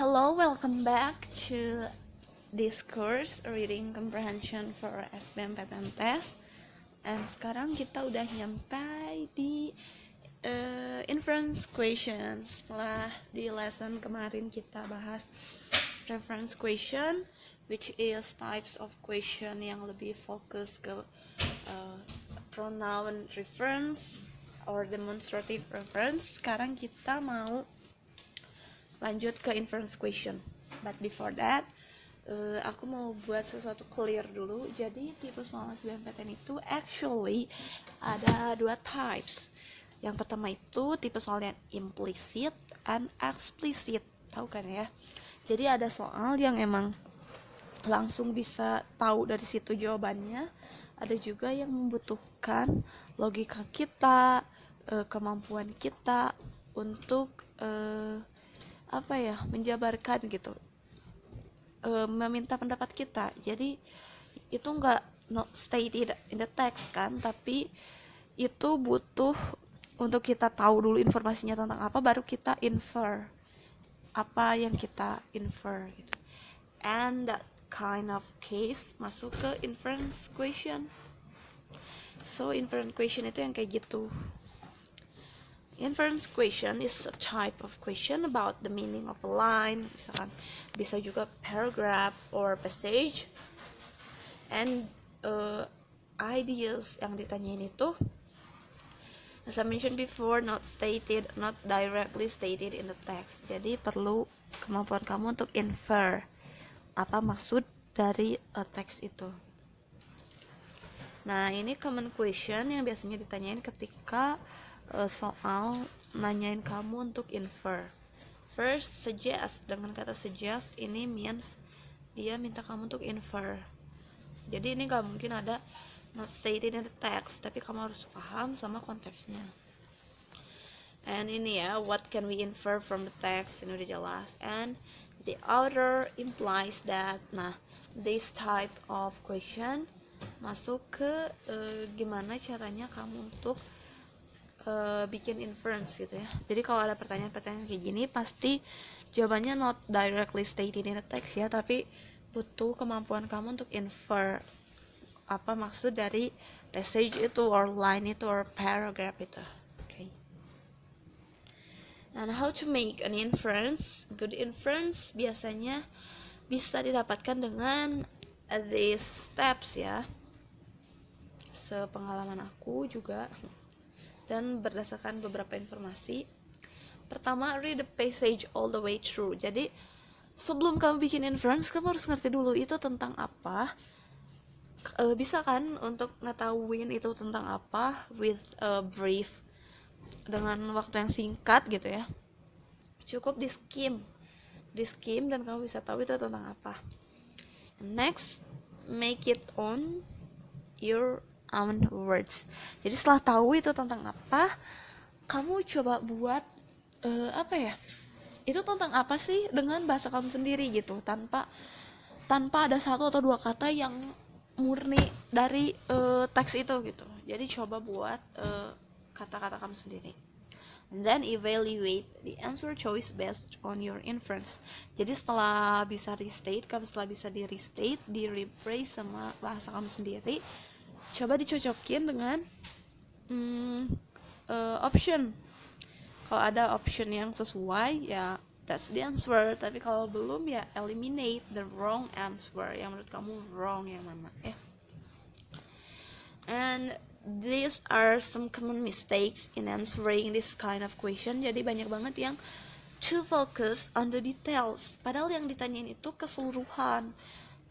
Hello, welcome back to this course Reading Comprehension for SBMPTN Test. And sekarang kita udah nyampe di inference questions. Setelah di lesson kemarin kita bahas reference question, which is types of question yang lebih fokus ke pronoun reference or demonstrative reference. Sekarang kita mau lanjut ke inference question. But before that, aku mau buat sesuatu clear dulu. Jadi tipe soal SBMPTN itu actually ada dua types. Yang pertama itu tipe soal yang implicit and explicit. Tahu kan ya? Jadi ada soal yang emang langsung bisa tahu dari situ jawabannya. Ada juga yang membutuhkan logika kita, kemampuan kita untuk menjabarkan gitu, meminta pendapat kita. Jadi itu nggak not stated in the text kan, tapi itu butuh untuk kita tahu dulu informasinya tentang apa, baru kita infer apa yang kita infer gitu. And that kind of case masuk ke inference question. So inference question itu yang kayak gitu. Inference question is a type of question about the meaning of a line, misalkan bisa juga paragraph or passage, and ideas yang ditanyain itu, as I mentioned before, not directly stated in the text. Jadi perlu kemampuan kamu untuk infer apa maksud dari teks itu. Nah, ini common question yang biasanya ditanyain ketika soal nanyain kamu untuk infer. First, suggest. Dengan kata suggest ini means dia minta kamu untuk infer. Jadi ini gak mungkin ada not stated in the text, tapi kamu harus paham sama konteksnya. And ini ya, what can we infer from the text? Ini udah jelas. And the author implies that. Nah, this type of question masuk ke gimana caranya kamu untuk bikin inference gitu ya. Jadi kalau ada pertanyaan-pertanyaan kayak gini, pasti jawabannya not directly stated in the text ya, tapi butuh kemampuan kamu untuk infer apa maksud dari passage itu, or line itu, or paragraph itu. Okay. And how to make an inference? Good inference biasanya bisa didapatkan dengan these steps ya. Sepengalaman aku juga dan berdasarkan beberapa informasi. Pertama, read the passage all the way through. Jadi sebelum kamu bikin inference, kamu harus ngerti dulu itu tentang apa. Bisa kan untuk ngetahuin itu tentang apa with a brief, dengan waktu yang singkat gitu ya. Cukup di skim dan kamu bisa tahu itu tentang apa. Next, make it on your own words. Jadi setelah tahu itu tentang apa, kamu coba buat itu tentang apa sih dengan bahasa kamu sendiri gitu, tanpa ada satu atau dua kata yang murni dari teks itu gitu. Jadi coba buat kata-kata kamu sendiri. And then evaluate the answer choice based on your inference. Jadi setelah bisa di restate, di rephrase sama bahasa kamu sendiri, coba dicocokin dengan option. Kalau ada option yang sesuai, ya that's the answer. Tapi kalau belum, ya eliminate the wrong answer. Yang menurut kamu wrong yang mana ya. And these are some common mistakes in answering this kind of question. Jadi banyak banget yang too focus on the details. Padahal yang ditanyain itu keseluruhan,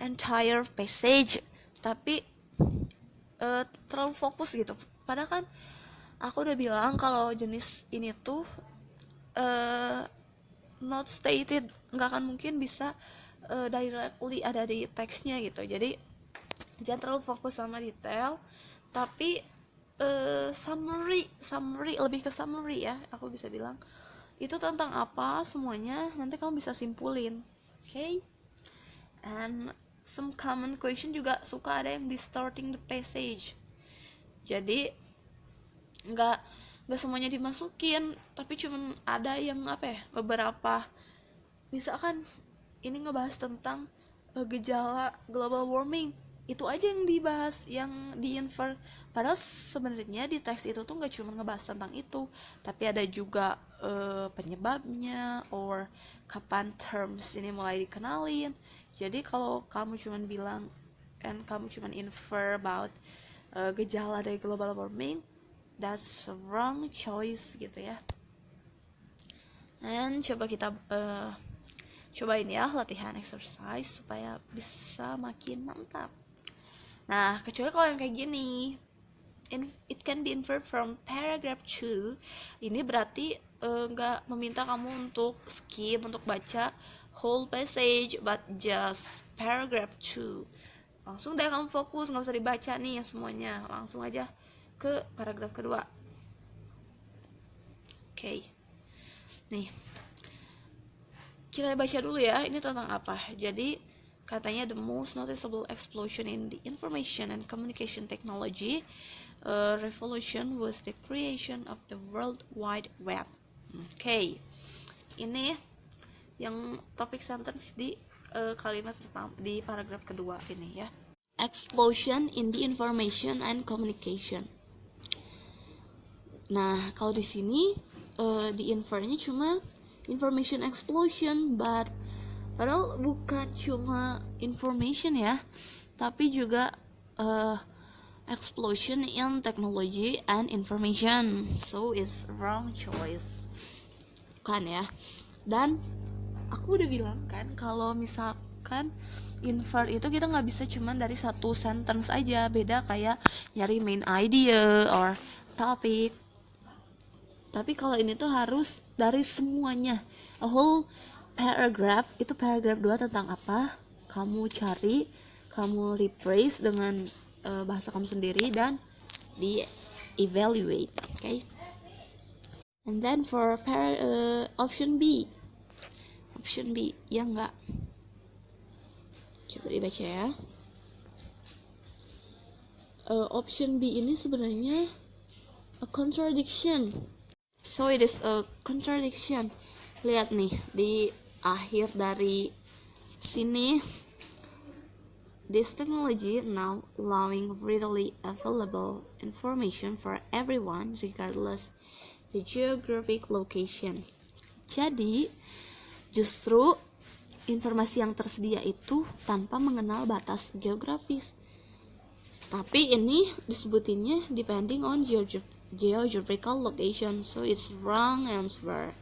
entire passage. Tapi terlalu fokus gitu. Padahal kan aku udah bilang kalau jenis ini tuh not stated, nggak akan mungkin bisa directly ada di teksnya gitu. Jadi jangan terlalu fokus sama detail, tapi summary lebih ke summary ya, aku bisa bilang itu tentang apa semuanya, nanti kamu bisa simpulin. Okay? And some common question juga suka ada yang distorting the passage. Jadi nggak semuanya dimasukin, tapi cuman ada yang beberapa misalkan ini ngebahas tentang gejala global warming, itu aja yang dibahas, yang diinfer. Padahal sebenarnya di teks itu tuh nggak cuma ngebahas tentang itu, tapi ada juga penyebabnya, or kapan terms ini mulai dikenalin. Jadi kalau kamu cuma bilang and kamu cuma infer about gejala dari global warming, that's wrong choice gitu ya. And coba kita cobain ya latihan exercise supaya bisa makin mantap. Nah, kecuali kalau yang kayak gini, it can be inferred from paragraph 2. Ini berarti nggak meminta kamu untuk skip, untuk baca whole passage, but just paragraph 2. Langsung deh kamu fokus, nggak usah dibaca nih ya semuanya, langsung aja ke paragraf kedua. Oke. Nih, kita baca dulu ya, ini tentang apa. Jadi katanya the most noticeable explosion in the information and communication technology revolution was the creation of the World Wide Web. Oke. Ini yang topik sentence di kalimat pertama di paragraf kedua ini ya. Explosion in the information and communication. Nah, kalau di sini di infernya cuma information explosion, but padahal bukan cuma information ya, tapi juga explosion in technology and information. So it's wrong choice. Bukan ya. Dan aku udah bilang kan kalau misalkan infer itu kita nggak bisa cuma dari satu sentence aja, beda kayak nyari main idea or topic. Tapi kalau ini tuh harus dari semuanya, a whole paragraph. Itu paragraph 2 tentang apa, kamu cari, kamu rephrase dengan bahasa kamu sendiri dan di evaluate. Okay. And then for option B ya enggak, coba dibaca ya. Option B ini sebenarnya a contradiction. So it is a contradiction. Lihat nih di akhir dari sini, this technology now allowing readily available information for everyone regardless the geographic location. Jadi justru informasi yang tersedia itu tanpa mengenal batas geografis. Tapi ini disebutinnya depending on geographical location, so it's wrong answer.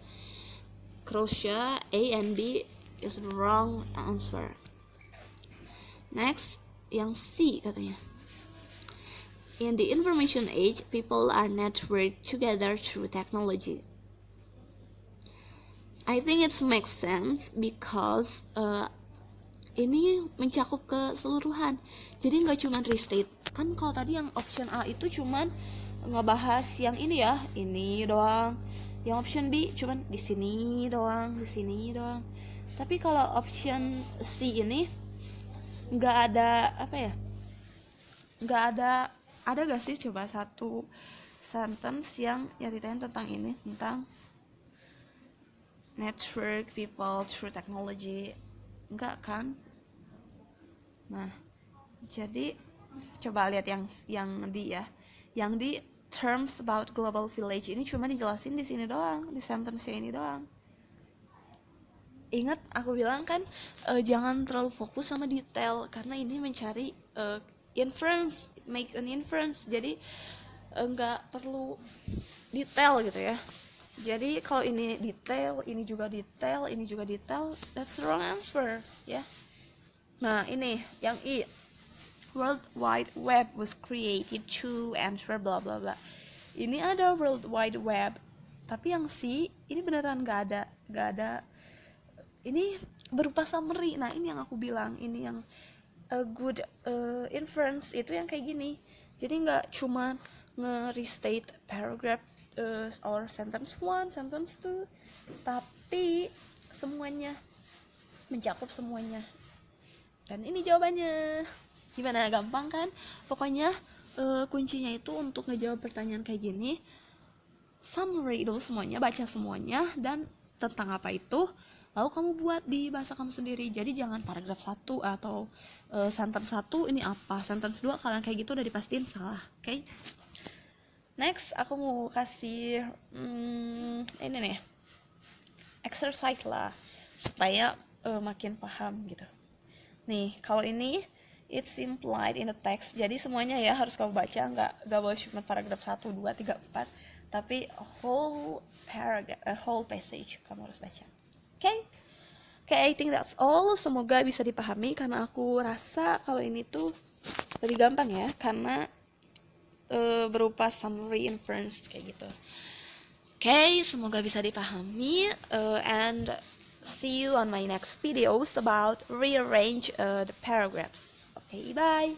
Croatia A and B is wrong answer. Next, yang C katanya. In the information age, people are networked together through technology. I think it makes sense because ini mencakup keseluruhan. Jadi nggak cuma restate. Kan kalau tadi yang option A itu cuman ngebahas yang ini ya, ini doang. Yang option B cuman di sini doang, di sini doang. Tapi kalau option C ini nggak ada apa ya? Nggak ada gak sih coba satu sentence yang nyeritain tentang ini, tentang network people through technology? Enggak kan? Nah, jadi coba lihat yang di ya. Yang di terms about global village ini cuma dijelasin di sini doang, di sentence ini doang. Ingat aku bilang kan jangan terlalu fokus sama detail, karena ini mencari inference, make an inference. Jadi enggak perlu detail gitu ya. Jadi kalau ini detail, ini juga detail, ini juga detail, that's the wrong answer ya. Nah ini yang I, World Wide Web was created to answer bla bla bla. Ini ada World Wide Web, tapi yang C ini beneran gak ada. Ini berupa summary. Nah ini yang aku bilang, ini yang a good inference itu yang kayak gini. Jadi nggak cuma nge-restate paragraph or sentence 1, sentence 2, tapi semuanya, mencakup semuanya. Dan ini jawabannya. Gimana, gampang kan? Pokoknya kuncinya itu untuk ngejawab pertanyaan kayak gini, summary dulu semuanya, baca semuanya, dan tentang apa itu, lalu kamu buat di bahasa kamu sendiri. Jadi jangan paragraf 1 atau sentence 1 ini apa, sentence 2 kalian kayak gitu udah dipastiin salah. Oke? Next aku mau kasih ini nih, exercise lah supaya makin paham gitu. Nih, kalau ini it's implied in the text. Jadi semuanya ya harus kamu baca, nggak boleh cuma paragraf 1, 2, 3, 4, tapi whole paragraph, whole passage kamu harus baca. Oke, I think that's all. Semoga bisa dipahami karena aku rasa kalau ini tuh lebih gampang ya, karena berupa summary inference kayak gitu. Oke, semoga bisa dipahami, and see you on my next videos about rearrange the paragraphs. Okay, bye.